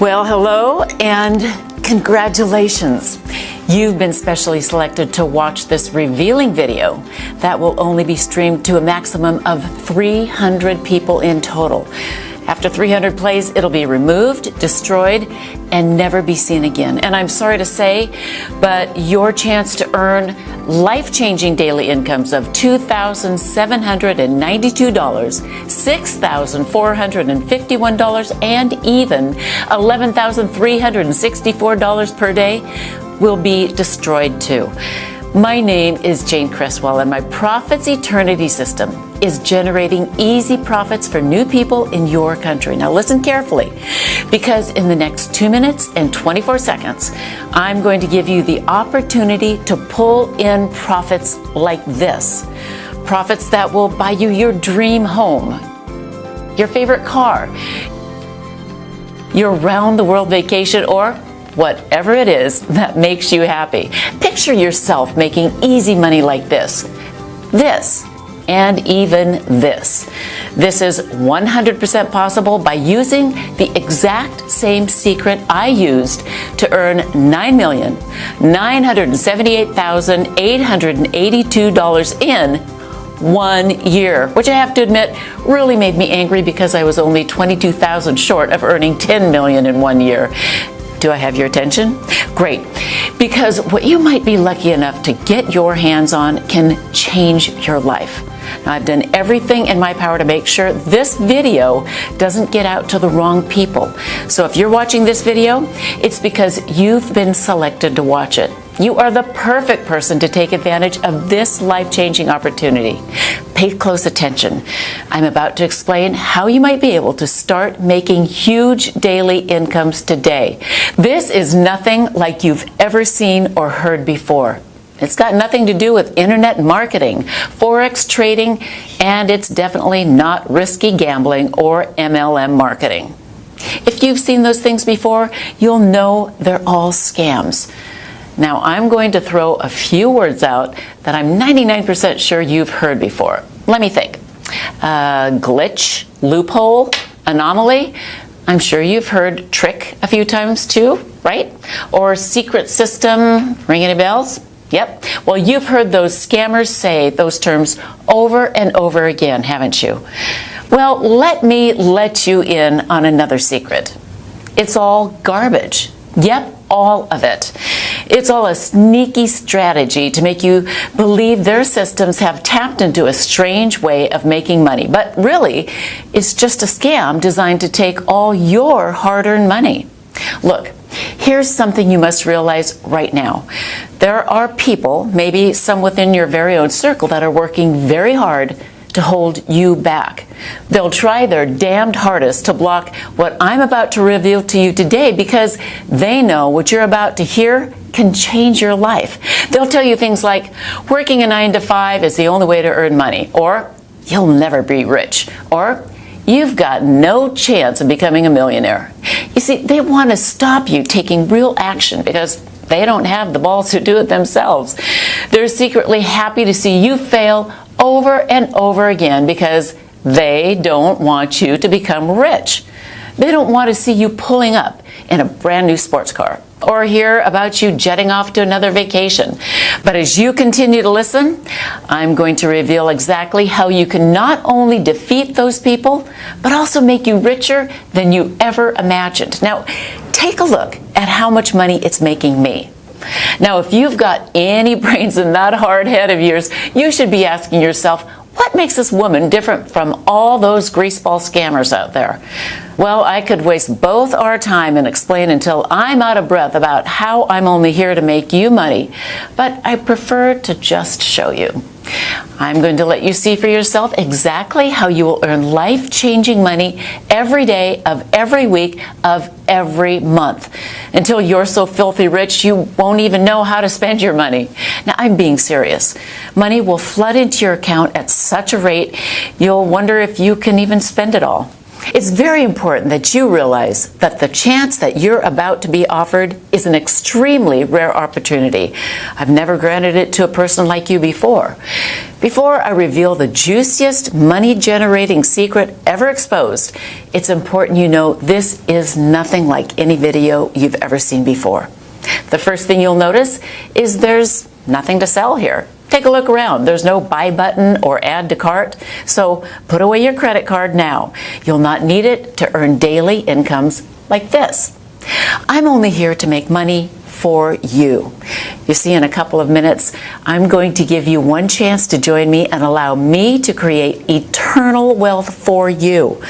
Well, hello and congratulations. You've been specially selected to watch this revealing video that will only be streamed to a maximum of 300 people in total. After 300 plays, it'll be removed, destroyed, and never be seen again. And I'm sorry to say, but your chance to earn life-changing daily incomes of $2,792, $6,451, and even $11,364 per day will be destroyed too. My name is Jane Cresswell, and my Profits Eternity system is generating easy profits for new people in your country. Now listen carefully, because in the next 2 minutes and 24 seconds, I'm going to give you the opportunity to pull in profits like this. Profits that will buy you your dream home, your favorite car, your round-the-world vacation, or whatever it is that makes you happy. Picture yourself making easy money like this, and even this. This is 100% possible by using the exact same secret I used to earn $9,978,882 in 1 year, which I have to admit really made me angry because I was only 22,000 short of earning 10 million in 1 year. Do I have your attention? Great. Because what you might be lucky enough to get your hands on can change your life. Now, I've done everything in my power to make sure this video doesn't get out to the wrong people. So if you're watching this video, it's because you've been selected to watch it. You are the perfect person to take advantage of this life-changing opportunity. Pay close attention. I'm about to explain how you might be able to start making huge daily incomes today. This is nothing like you've ever seen or heard before. It's got nothing to do with internet marketing, forex trading, and it's definitely not risky gambling or MLM marketing. If you've seen those things before, you'll know they're all scams. Now, I'm going to throw a few words out that I'm 99% sure you've heard before. Let me think. Glitch, loophole, anomaly. I'm sure you've heard trick a few times too, right? Or secret system. Ring any bells? Yep. Well, you've heard those scammers say those terms over and over again, haven't you? Well, let me let you in on another secret. It's all garbage. Yep, all of it. It's all a sneaky strategy to make you believe their systems have tapped into a strange way of making money. But really, it's just a scam designed to take all your hard-earned money. Look, here's something you must realize right now. There are people, maybe some within your very own circle, that are working very hard to hold you back. They'll try their damned hardest to block what I'm about to reveal to you today because they know what you're about to hear can change your life. They'll tell you things like, working a 9 to 5 is the only way to earn money, or you'll never be rich, or you've got no chance of becoming a millionaire. You see, they want to stop you taking real action because they don't have the balls to do it themselves. They're secretly happy to see you fail over and over again because they don't want you to become rich. They don't want to see you pulling up in a brand new sports car or hear about you jetting off to another vacation. But as you continue to listen, I'm going to reveal exactly how you can not only defeat those people, but also make you richer than you ever imagined. Now, take a look at how much money it's making me. Now, if you've got any brains in that hard head of yours, you should be asking yourself, what makes this woman different from all those greaseball scammers out there? Well, I could waste both our time and explain until I'm out of breath about how I'm only here to make you money, but I prefer to just show you. I'm going to let you see for yourself exactly how you will earn life-changing money every day of every week of every month until you're so filthy rich you won't even know how to spend your money. Now, I'm being serious. Money will flood into your account at such a rate you'll wonder if you can even spend it all. It's very important that you realize that the chance that you're about to be offered is an extremely rare opportunity. I've never granted it to a person like you before. Before I reveal the juiciest money-generating secret ever exposed, it's important you know this is nothing like any video you've ever seen before. The first thing you'll notice is there's nothing to sell here. Take a look around. There's no buy button or add to cart, so put away your credit card now. You'll not need it to earn daily incomes like this. I'm only here to make money for you. You see, in a couple of minutes, I'm going to give you one chance to join me and allow me to create eternal wealth for you.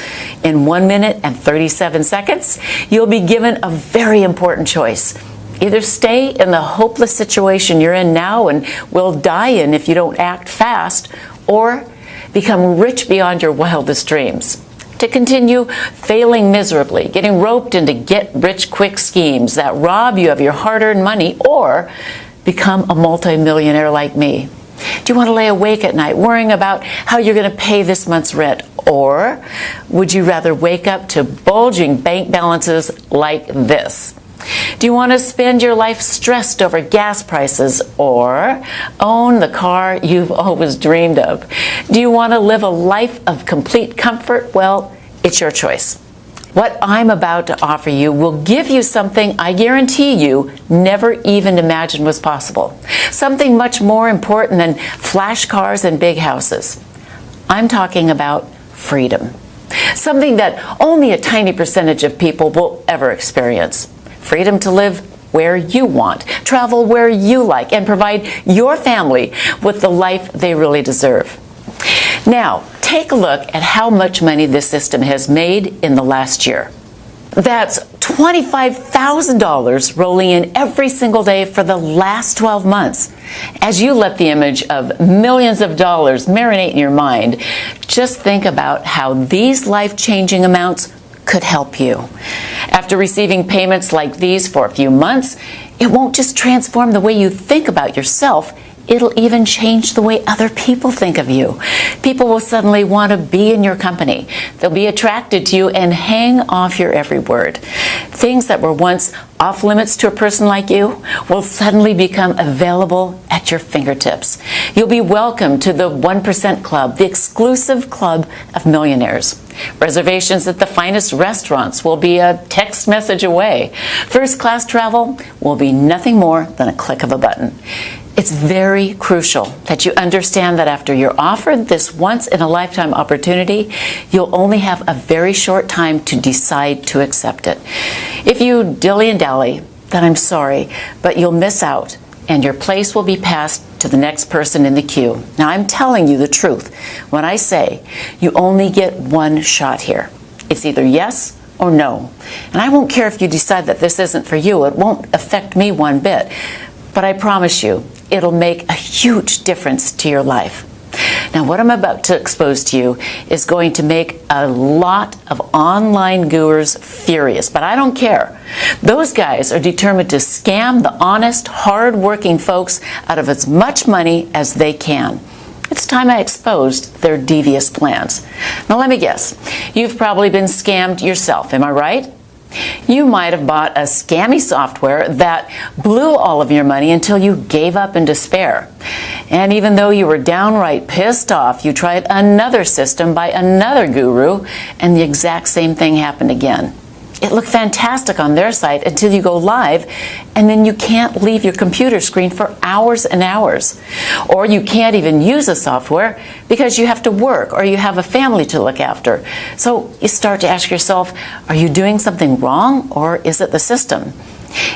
In 1 minute and 37 seconds, you'll be given a very important choice. Either stay in the hopeless situation you're in now and will die in if you don't act fast, or become rich beyond your wildest dreams. To continue failing miserably, getting roped into get-rich-quick schemes that rob you of your hard-earned money, or become a multimillionaire like me. Do you want to lay awake at night worrying about how you're going to pay this month's rent? Or would you rather wake up to bulging bank balances like this? Do you want to spend your life stressed over gas prices, or own the car you've always dreamed of? Do you want to live a life of complete comfort? Well, it's your choice. What I'm about to offer you will give you something I guarantee you never even imagined was possible. Something much more important than flash cars and big houses. I'm talking about freedom. Something that only a tiny percentage of people will ever experience. Freedom to live where you want, travel where you like, and provide your family with the life they really deserve. Now, take a look at how much money this system has made in the last year. That's $25,000 rolling in every single day for the last 12 months. As you let the image of millions of dollars marinate in your mind, just think about how these life-changing amounts could help you. After receiving payments like these for a few months, it won't just transform the way you think about yourself, it'll even change the way other people think of you. People will suddenly want to be in your company. They'll be attracted to you and hang off your every word. Things that were once off limits to a person like you will suddenly become available at your fingertips. You'll be welcome to the 1% Club, the exclusive club of millionaires. Reservations at the finest restaurants will be a text message away. First-class travel will be nothing more than a click of a button. It's very crucial that you understand that after you're offered this once-in-a-lifetime opportunity, you'll only have a very short time to decide to accept it. If you dilly and dally, then I'm sorry, but you'll miss out, and your place will be passed to the next person in the queue. Now, I'm telling you the truth when I say you only get one shot here. It's either yes or no. And I won't care if you decide that this isn't for you. It won't affect me one bit. But I promise you, it'll make a huge difference to your life. Now, what I'm about to expose to you is going to make a lot of online gurus furious, but I don't care. Those guys are determined to scam the honest, hard-working folks out of as much money as they can. It's time I exposed their devious plans. Now, let me guess. You've probably been scammed yourself, am I right? You might have bought a scammy software that blew all of your money until you gave up in despair. And even though you were downright pissed off, you tried another system by another guru, and the exact same thing happened again. It looked fantastic on their site until you go live, and then you can't leave your computer screen for hours and hours. Or you can't even use the software because you have to work or you have a family to look after. So you start to ask yourself, are you doing something wrong, or is it the system?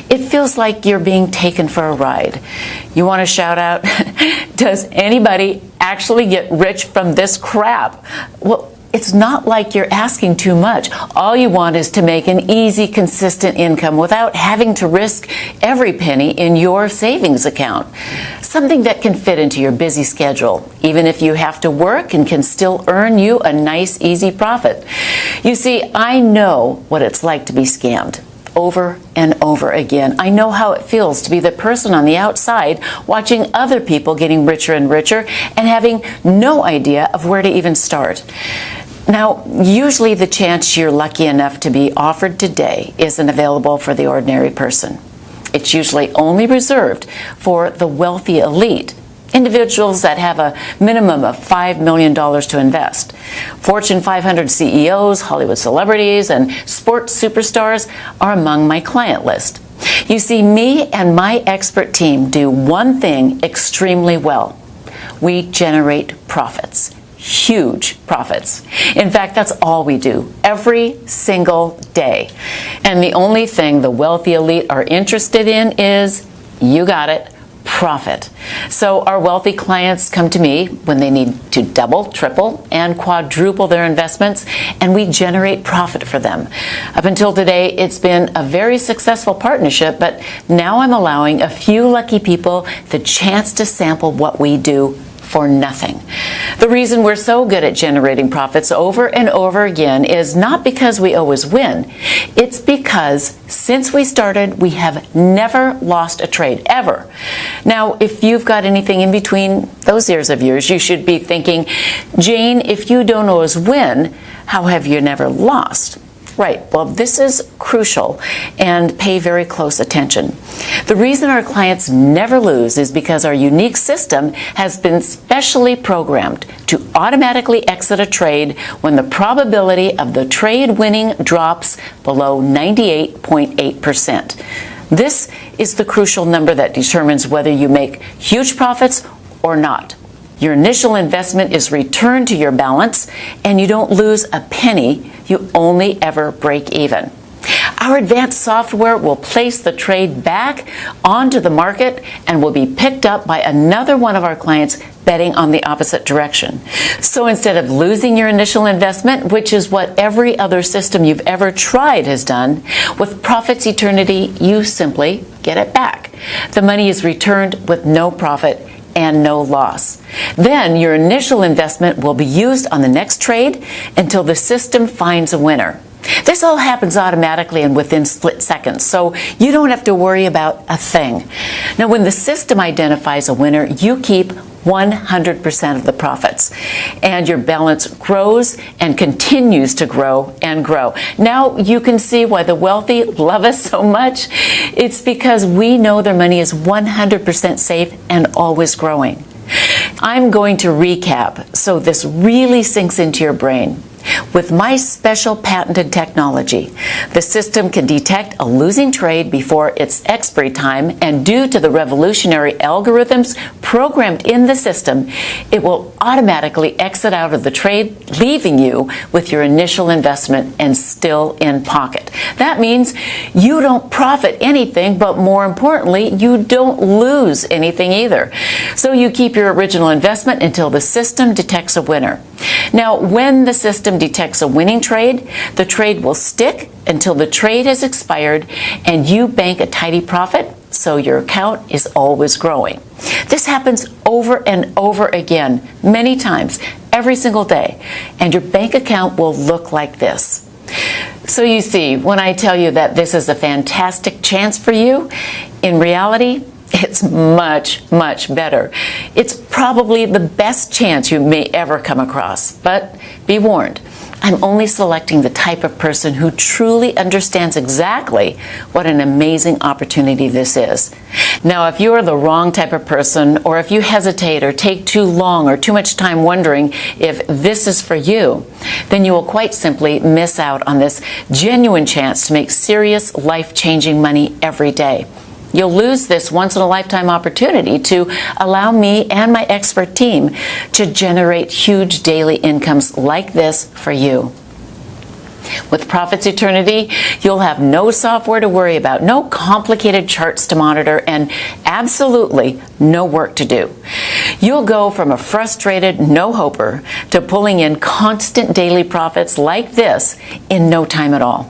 It feels like you're being taken for a ride. You want to shout out, does anybody actually get rich from this crap? Well, it's not like you're asking too much. All you want is to make an easy, consistent income without having to risk every penny in your savings account. Something that can fit into your busy schedule, even if you have to work, and can still earn you a nice, easy profit. You see, I know what it's like to be scammed. Over and over again. I know how it feels to be the person on the outside watching other people getting richer and richer and having no idea of where to even start. Now, usually the chance you're lucky enough to be offered today isn't available for the ordinary person. It's usually only reserved for the wealthy elite, individuals that have a minimum of $5 million to invest. Fortune 500 CEOs, Hollywood celebrities, and sports superstars are among my client list. You see, me and my expert team do one thing extremely well. We generate profits. Huge profits. In fact, that's all we do every single day. And the only thing the wealthy elite are interested in is, you got it, profit. So our wealthy clients come to me when they need to double, triple, and quadruple their investments, and we generate profit for them. Up until today, it's been a very successful partnership, but now I'm allowing a few lucky people the chance to sample what we do for nothing. The reason we're so good at generating profits over and over again is not because we always win. It's because since we started, we have never lost a trade, ever. Now, if you've got anything in between those ears of yours, you should be thinking, Jane, if you don't always win, how have you never lost? Right. Well, this is crucial, and pay very close attention. The reason our clients never lose is because our unique system has been specially programmed to automatically exit a trade when the probability of the trade winning drops below 98.8%. This is the crucial number that determines whether you make huge profits or not. Your initial investment is returned to your balance, and you don't lose a penny. You only ever break even. Our advanced software will place the trade back onto the market and will be picked up by another one of our clients betting on the opposite direction. So instead of losing your initial investment, which is what every other system you've ever tried has done, with Profits Eternity, you simply get it back. The money is returned with no profit and no loss. Then your initial investment will be used on the next trade until the system finds a winner. This all happens automatically and within split seconds, so you don't have to worry about a thing. Now, when the system identifies a winner, you keep 100% of the profits, and your balance grows and continues to grow and grow. Now you can see why the wealthy love us so much. It's because we know their money is 100% safe and always growing. I'm going to recap so this really sinks into your brain. With my special patented technology, the system can detect a losing trade before its expiry time, and due to the revolutionary algorithms programmed in the system, it will automatically exit out of the trade, leaving you with your initial investment and still in pocket. That means you don't profit anything, but more importantly, you don't lose anything either. So you keep your original investment until the system detects a winner. Now, when the system detects a winning trade, the trade will stick until the trade has expired and you bank a tidy profit, so your account is always growing. This happens over and over again, many times, every single day, and your bank account will look like this. So you see, when I tell you that this is a fantastic chance for you, in reality, it's much, much better. It's probably the best chance you may ever come across. But be warned, I'm only selecting the type of person who truly understands exactly what an amazing opportunity this is. Now, if you are the wrong type of person, or if you hesitate or take too long or too much time wondering if this is for you, then you will quite simply miss out on this genuine chance to make serious, life-changing money every day. You'll lose this once-in-a-lifetime opportunity to allow me and my expert team to generate huge daily incomes like this for you. With Profits Eternity, you'll have no software to worry about, no complicated charts to monitor, and absolutely no work to do. You'll go from a frustrated no-hoper to pulling in constant daily profits like this in no time at all.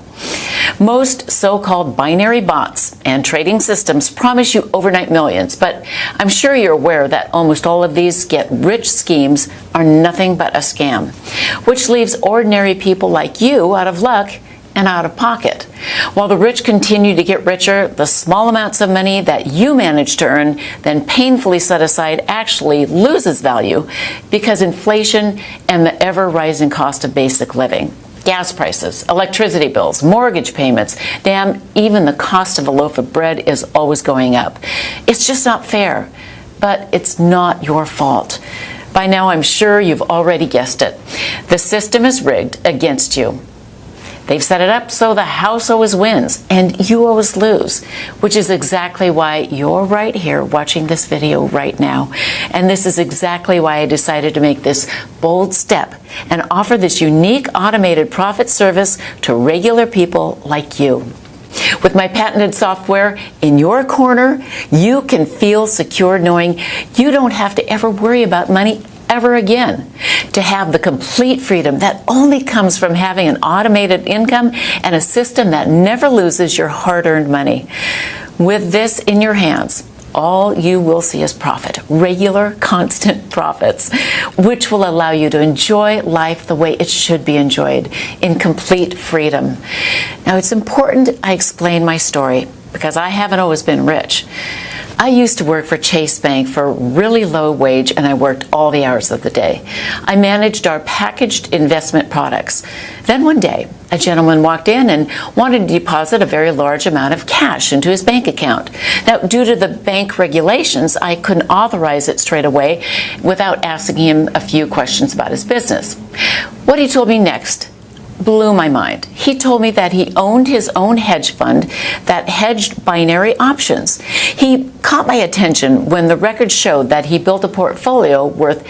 Most so-called binary bots and trading systems promise you overnight millions, but I'm sure you're aware that almost all of these get-rich schemes are nothing but a scam, which leaves ordinary people like you out of luck and out of pocket. While the rich continue to get richer, the small amounts of money that you manage to earn, then painfully set aside, actually loses value because inflation and the ever-rising cost of basic living. Gas prices, electricity bills, mortgage payments, damn, even the cost of a loaf of bread is always going up. It's just not fair, but it's not your fault. By now, I'm sure you've already guessed it. The system is rigged against you. They've set it up so the house always wins and you always lose, which is exactly why you're right here watching this video right now. And this is exactly why I decided to make this bold step and offer this unique automated profit service to regular people like you. With my patented software in your corner, you can feel secure knowing you don't have to ever worry about money ever again. To have the complete freedom that only comes from having an automated income and a system that never loses your hard-earned money. With this in your hands, all you will see is profit, regular, constant profits, which will allow you to enjoy life the way it should be enjoyed, in complete freedom. Now, it's important I explain my story because I haven't always been rich. I used to work for Chase Bank for a really low wage, and I worked all the hours of the day. I managed our packaged investment products. Then one day, a gentleman walked in and wanted to deposit a very large amount of cash into his bank account. Now, due to the bank regulations, I couldn't authorize it straight away without asking him a few questions about his business. What he told me next blew my mind. He told me that he owned his own hedge fund that hedged binary options. He caught my attention when the records showed that he built a portfolio worth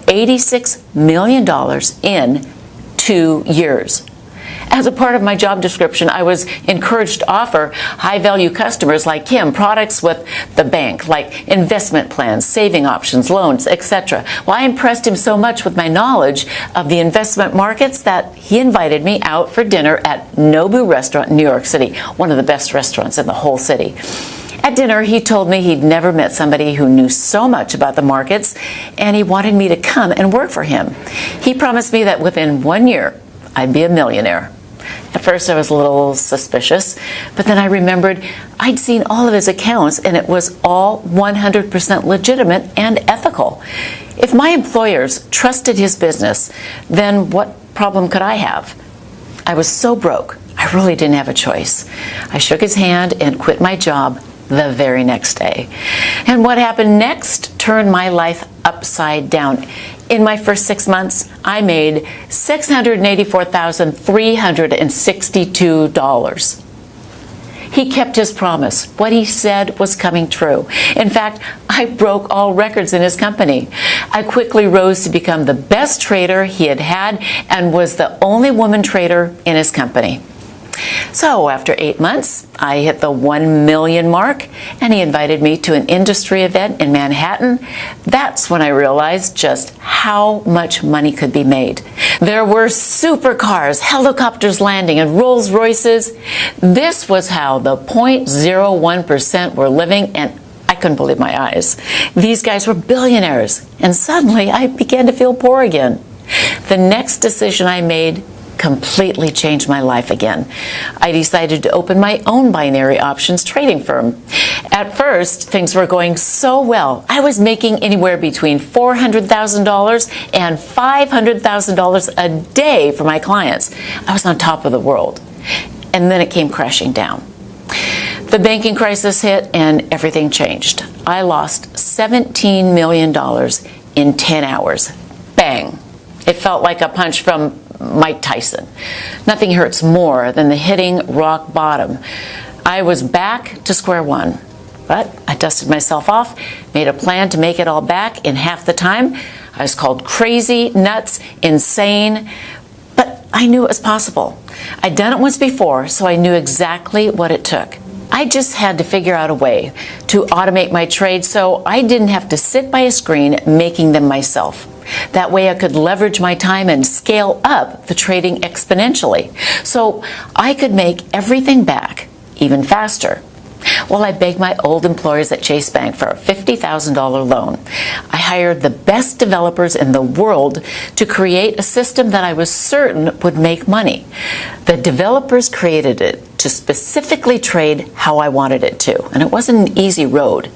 $86 million in 2 years. As a part of my job description, I was encouraged to offer high-value customers like him products with the bank, like investment plans, saving options, loans, etc. Well, I impressed him so much with my knowledge of the investment markets that he invited me out for dinner at Nobu Restaurant in New York City, one of the best restaurants in the whole city. At dinner, he told me he'd never met somebody who knew so much about the markets, and he wanted me to come and work for him. He promised me that within 1 year, I'd be a millionaire. At first, I was a little suspicious, but then I remembered I'd seen all of his accounts, and it was all 100% legitimate and ethical. If my employers trusted his business, then what problem could I have? I was so broke, I really didn't have a choice. I shook his hand and quit my job the very next day. And what happened next turned my life upside down. In my first 6 months, I made $684,362. He kept his promise. What he said was coming true. In fact, I broke all records in his company. I quickly rose to become the best trader he had had and was the only woman trader in his company. So after 8 months, I hit the 1 million mark, and he invited me to an industry event in Manhattan. That's when I realized just how much money could be made. There were supercars, helicopters landing, and Rolls Royces. This was how the 0.01% were living, and I couldn't believe my eyes. These guys were billionaires, and suddenly I began to feel poor again. The next decision I made completely changed my life again. I decided to open my own binary options trading firm. At first, things were going so well. I was making anywhere between $400,000 and $500,000 a day for my clients. I was on top of the world. And then it came crashing down. The banking crisis hit and everything changed. I lost $17 million in 10 hours. Bang. It felt like a punch from Mike Tyson. Nothing hurts more than the hitting rock bottom. I was back to square one, but I dusted myself off, made a plan to make it all back in half the time. I was called crazy, nuts, insane, but I knew it was possible. I'd done it once before, so I knew exactly what it took. I just had to figure out a way to automate my trade so I didn't have to sit by a screen making them myself. That way I could leverage my time and scale up the trading exponentially, so I could make everything back even faster. Well, I begged my old employers at Chase Bank for a $50,000 loan. I hired the best developers in the world to create a system that I was certain would make money. The developers created it to specifically trade how I wanted it to, and it wasn't an easy road.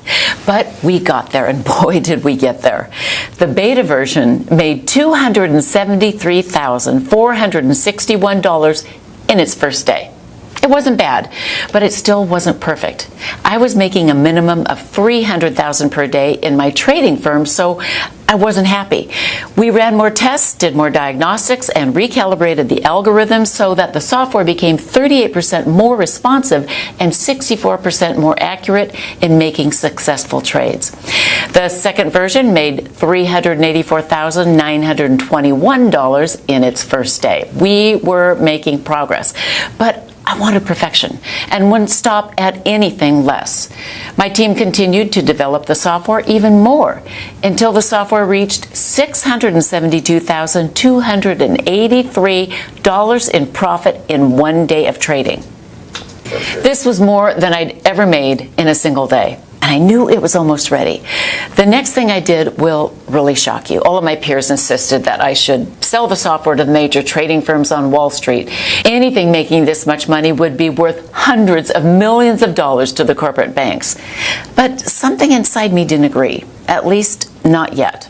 But we got there, and boy, did we get there. The beta version made $273,461 in its first day. It wasn't bad, but it still wasn't perfect. I was making a minimum of $300,000 per day in my trading firm, so I wasn't happy. We ran more tests, did more diagnostics, and recalibrated the algorithms so that the software became 38% more responsive and 64% more accurate in making successful trades. The second version made $384,921 in its first day. We were making progress, but I wanted perfection and wouldn't stop at anything less. My team continued to develop the software even more until the software reached $672,283 in profit in one day of trading. This was more than I'd ever made in a single day. And I knew it was almost ready. The next thing I did will really shock you. All of my peers insisted that I should sell the software to the major trading firms on Wall Street. Anything making this much money would be worth hundreds of millions of dollars to the corporate banks. But something inside me didn't agree, at least not yet.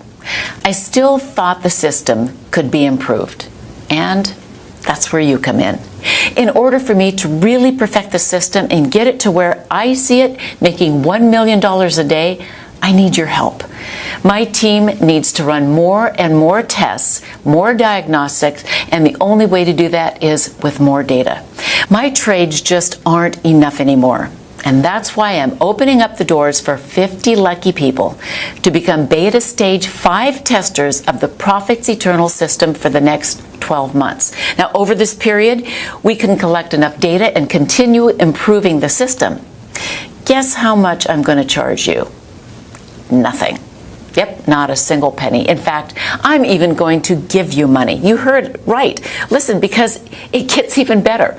I still thought the system could be improved. And that's where you come in. In order for me to really perfect the system and get it to where I see it making $1 million a day, I need your help. My team needs to run more and more tests, more diagnostics, and the only way to do that is with more data. My trades just aren't enough anymore. And that's why I'm opening up the doors for 50 lucky people to become beta stage 5 testers of the Profits Eternal system for the next 12 months. Now, over this period, we can collect enough data and continue improving the system. Guess how much I'm going to charge you? Nothing. Yep, not a single penny. In fact, I'm even going to give you money. You heard it right. Listen, because it gets even better.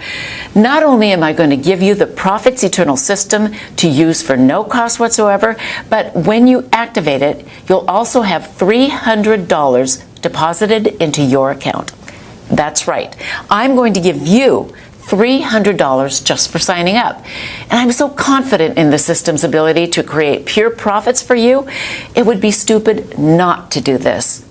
Not only am I going to give you the Profits Eternal system to use for no cost whatsoever, but when you activate it, you'll also have $300 deposited into your account. That's right. I'm going to give you $300 just for signing up. And I'm so confident in the system's ability to create pure profits for you, it would be stupid not to do this.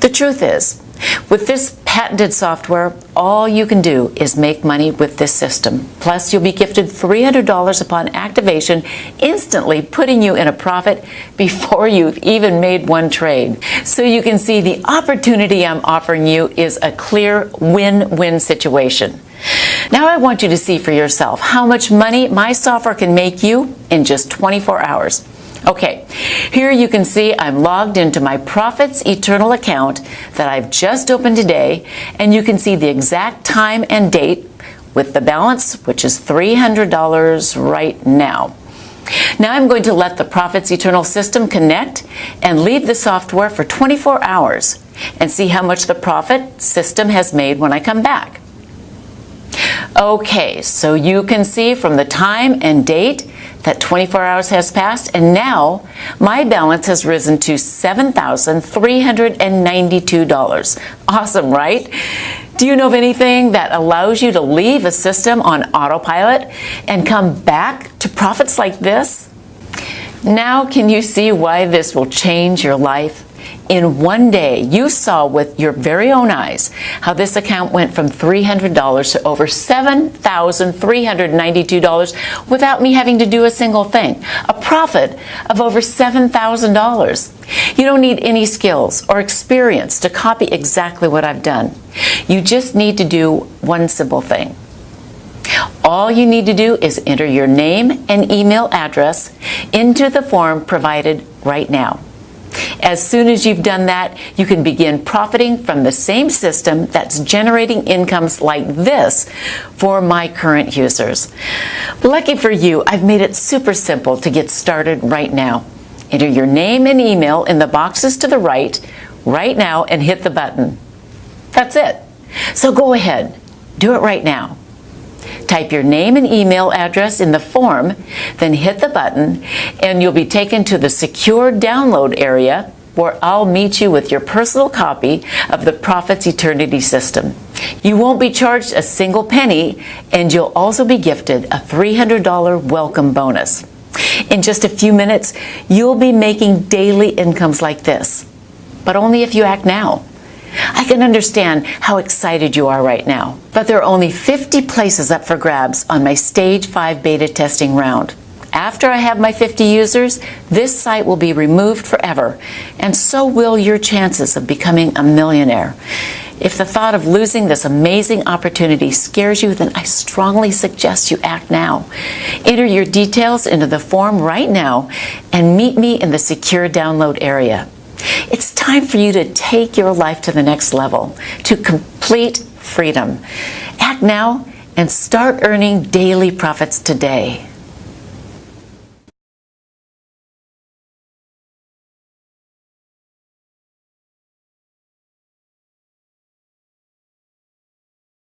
The truth is, with this patented software, all you can do is make money with this system. Plus, you'll be gifted $300 upon activation, instantly putting you in a profit before you've even made one trade. So you can see the opportunity I'm offering you is a clear win-win situation. Now I want you to see for yourself how much money my software can make you in just 24 hours. Okay, here you can see I'm logged into my Profits Eternal account that I've just opened today, and you can see the exact time and date with the balance, which is $300 right now. Now I'm going to let the Profits Eternal system connect and leave the software for 24 hours and see how much the profit system has made when I come back. Okay, so you can see from the time and date that 24 hours has passed, and now my balance has risen to $7,392. Awesome, right? Do you know of anything that allows you to leave a system on autopilot and come back to profits like this? Now can you see why this will change your life? In one day, you saw with your very own eyes how this account went from $300 to over $7,392 without me having to do a single thing. A profit of over $7,000. You don't need any skills or experience to copy exactly what I've done. You just need to do one simple thing. All you need to do is enter your name and email address into the form provided right now. As soon as you've done that, you can begin profiting from the same system that's generating incomes like this for my current users. Lucky for you, I've made it super simple to get started right now. Enter your name and email in the boxes to the right now, and hit the button. That's it. So go ahead, do it right now. Type your name and email address in the form, then hit the button, and you'll be taken to the secure download area where I'll meet you with your personal copy of the Profits Eternity System. You won't be charged a single penny, and you'll also be gifted a $300 welcome bonus. In just a few minutes, you'll be making daily incomes like this, but only if you act now. I can understand how excited you are right now, but there are only 50 places up for grabs on my Stage 5 beta testing round. After I have my 50 users, this site will be removed forever, and so will your chances of becoming a millionaire. If the thought of losing this amazing opportunity scares you, then I strongly suggest you act now. Enter your details into the form right now and meet me in the secure download area. It's time for you to take your life to the next level, to complete freedom. Act now and start earning daily profits today.